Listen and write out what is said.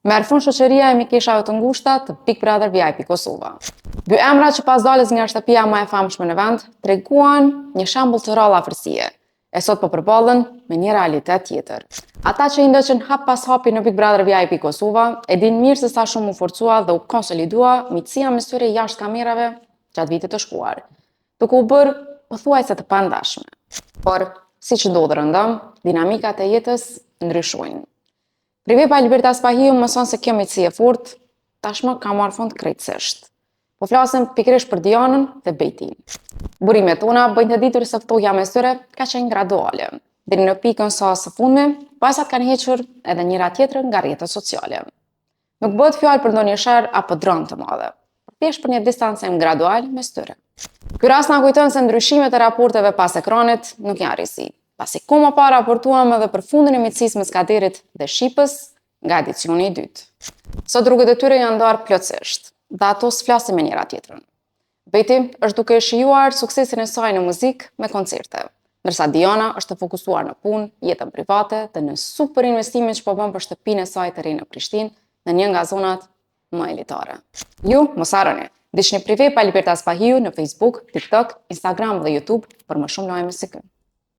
Merr fund shoqëria e mikeshave të ngushta të Big Brother VIP Kosova. Dy emra që pas daljes nga shtëpia më e famshme në vend, treguan një shembull të rrallë afërsie. E sot po përballen me një realitet tjetër. Ata që i ndoqën hap pas hapi në Big Brother VIP Kosova, e din mirë se sa shumë u forcua dhe u konsolidua miqësia mes tyre jashtë kamerave gjatë vitit të shkuar, duke u bërë pothuajse të pandashme. Por, siç ndodh rëndom, dinamikat e jetës ndryshojnë. Prive pa Libertas Pahiu mëson se kjo miqësi e fortë tashmë ka marrë fund krejtësisht. Po flasim pikërisht për Dianën dhe Bejtin. Burimet tona bëjnë të ditur se ftohja mes tyre ka qenë graduale. Deri në pikën sa së fundmi, vajzat kanë hequr edhe njëra tjetrën nga rrjetet sociale. Nuk bëhet fjalë për ndonjë sherr apo dronë të madhe, por thjesht për një distancim gradual mes tyre. Ky rast na kujton se ndryshimet e raporteve pas ekranit nuk janë risi, pasi komo pa raportuam edhe për fundin e miqësisë mes Kaderit dhe Shqipës nga edicioni i dytë. Sot rrugët e tyre janë ndarë plotësisht, dhe ato s'flasin me njëra tjetrën. Beti është duke shijuar suksesin e saj në muzikë me koncerte, ndërsa Diana është të fokusuar në punë, jetën private dhe në super investimin që po bën për shtëpinë e saj të re në Prishtinë, në një nga zonat më elitare. Ju mos harroni, ndiqni prive pa Libertas Pahiu në Facebook, TikTok, Instagram dhe YouTube për më shumë lajme si ky.